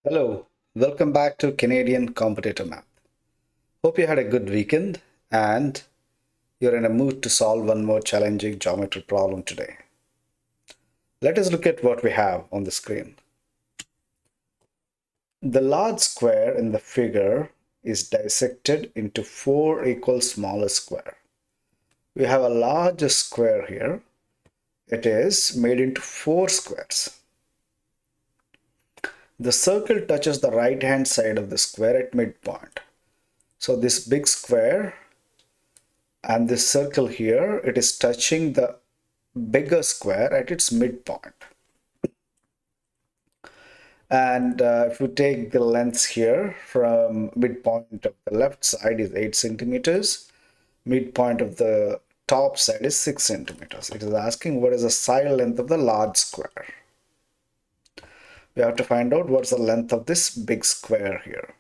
Hello, welcome back to Canadian Competitor Math. Hope you had a good weekend and you're in a mood to solve one more challenging geometry problem today. Let us look at what we have on the screen. The large square in the figure is dissected into four equal smaller squares. We have a larger square here. It is made into four squares. The circle touches the right hand side of the square at midpoint. So this big square and this circle here, it is touching the bigger square at its midpoint. And if we take the length here from midpoint of the left side is 8 centimeters, midpoint of the top side is 6 centimeters. It is asking what is the side length of the large square. We have to find out what's the length of this big square here.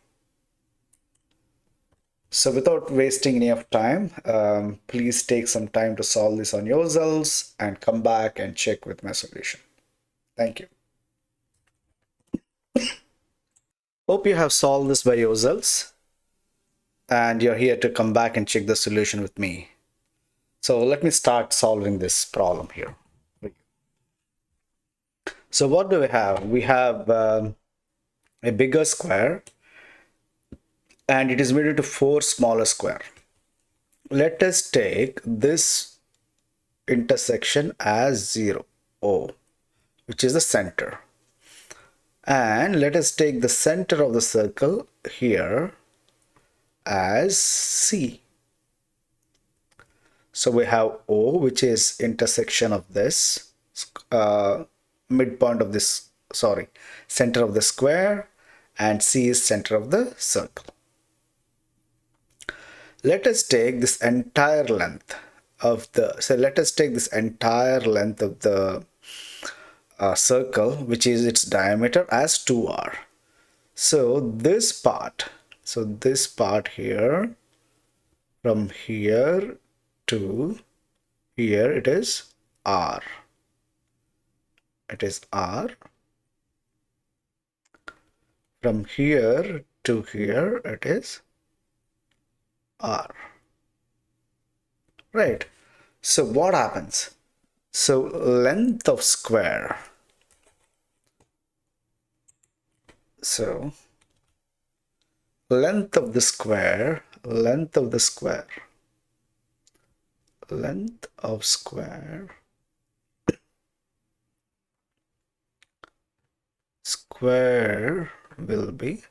So without wasting any of time, please take some time to solve this on yourselves and come back and check with my solution. Thank you. Hope you have solved this by yourselves and you're here to come back and check the solution with me. So let me start solving this problem here. So what do we have? We have a bigger square and it is made into four smaller square. Let us take this intersection as 0, O, which is the center. And let us take the center of the circle here as C. So we have O, which is intersection of this midpoint of this, center of the square, and C is center of the circle. Let us take this entire length of the, circle, which is its diameter, as 2r. So this part here, from here to here, it is r. It is r. From here to here, it is r. Right. So what happens? So length of square. So length of the square will be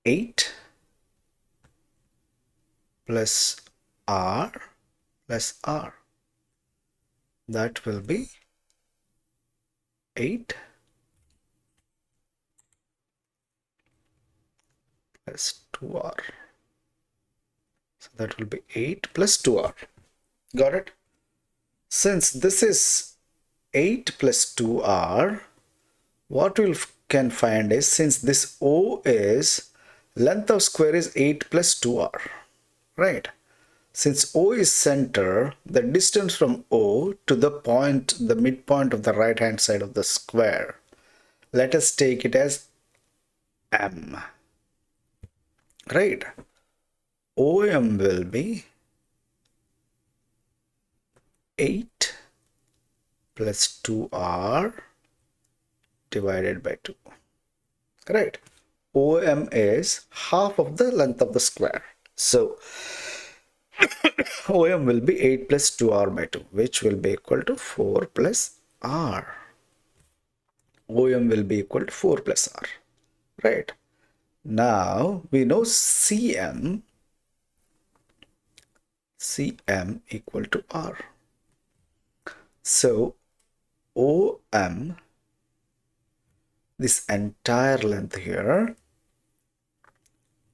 8 plus r plus r. That will be 8 plus 2r. So that will be 8 plus 2r. Got it? Since this is 8 plus 2r, what we can find is, since this O is, length of square is 8 plus 2r, right? Since O is center, the distance from O to the midpoint of the right hand side of the square, let us take it as M, right? OM will be 8 plus 2r divided by 2, right? OM is half of the length of the square. So OM will be 8 plus 2r by 2, which will be equal to 4 plus r. OM will be equal to 4 plus r, right? Now we know CM equal to r. So OM, this entire length here,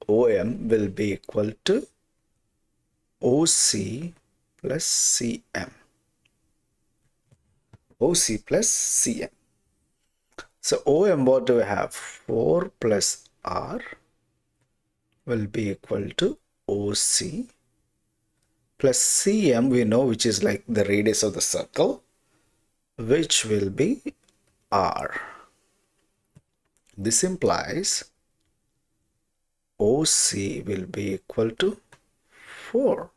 OM will be equal to OC plus CM. OC plus CM. So OM, what do we have? 4 plus R will be equal to OC plus CM, we know, which is like the radius of the circle, which will be r. This implies OC will be equal to 4.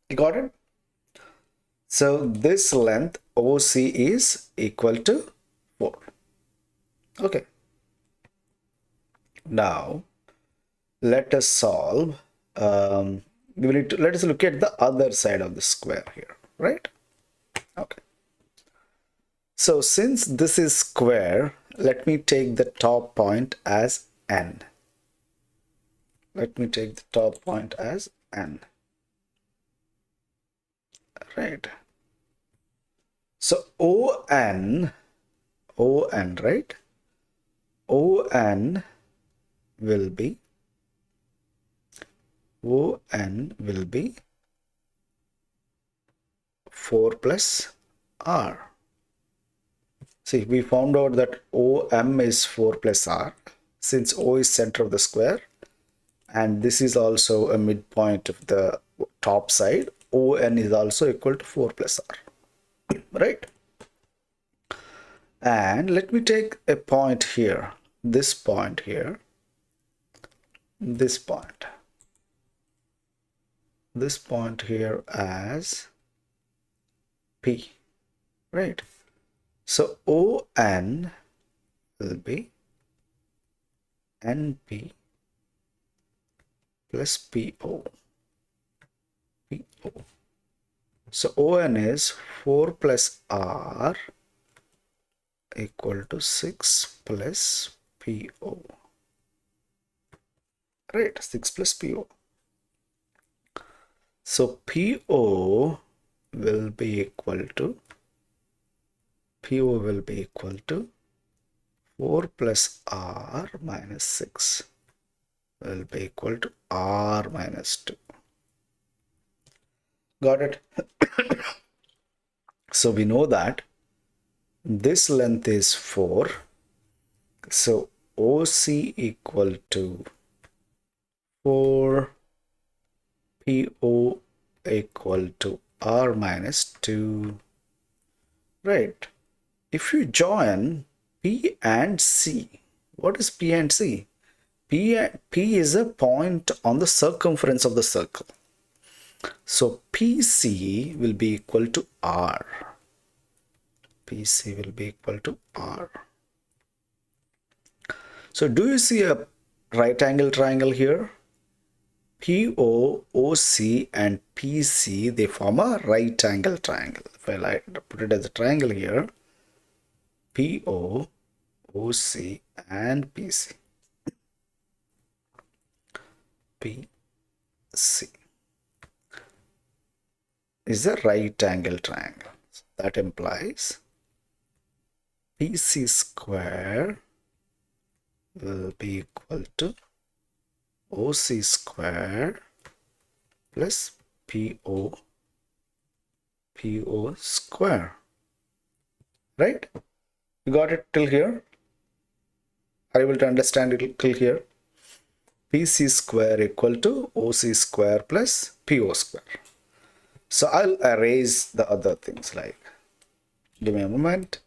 You got it? So this length OC is equal to 4. Okay. Now let us solve. Let us look at the other side of the square here, right? Okay. So since this is square, let me take the top point as n. Let me take the top point as n. Right. So ON, right? ON will be 4 plus R. See, we found out that OM is 4 plus R, since O is center of the square, and this is also a midpoint of the top side. ON is also equal to 4 plus R, right? And let me take a point here, this point here, this point here as P, right? So ON will be NP plus PO. So ON is 4 plus R equal to 6 plus PO. Right, 6 plus PO. So PO will be equal to 4 plus R minus 6 will be equal to R minus 2. Got it? So we know that this length is 4. So OC equal to 4, PO equal to R minus 2. Right. If you join P and C, what is P and C? P is a point on the circumference of the circle. So PC will be equal to R. PC will be equal to R. So do you see a right angle triangle here? PO, OC and PC, they form a right angle triangle. If I like to put it as a triangle here, PO, OC and PC. PC is a right angle triangle. So that implies PC square will be equal to OC square plus PO square. Right? You got it till here? Are you able to understand it till here? PC square equal to OC square plus PO square. So I'll erase the other things, like, give me a moment.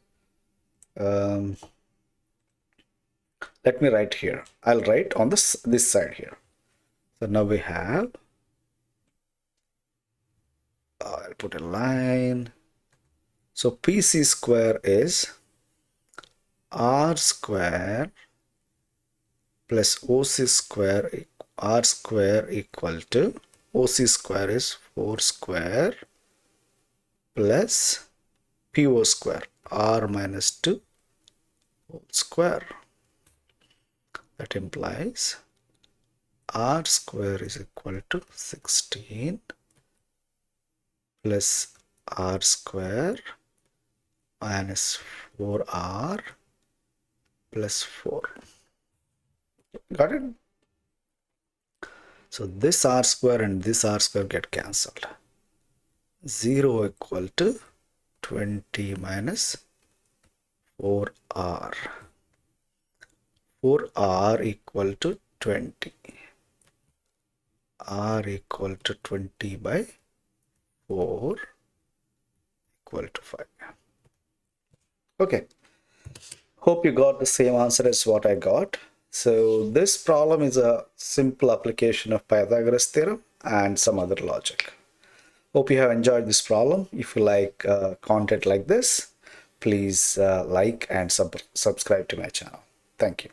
Let me write here. I'll write on this side here. So now we have, I'll put a line. So PC square is R square plus OC square, R square equal to, OC square is 4 square plus PO square, R minus 2 whole square. That implies R square is equal to 16 plus R square minus 4R plus 4. Got it? So this R square and this R square get cancelled. 0 equal to 20 minus 4R. 4R equal to 20. R equal to 20 by 4 equal to 5. Okay, hope you got the same answer as what I got. So this problem is a simple application of Pythagoras theorem and some other logic. Hope you have enjoyed this problem. If you like content like this, please like and subscribe to my channel. Thank you.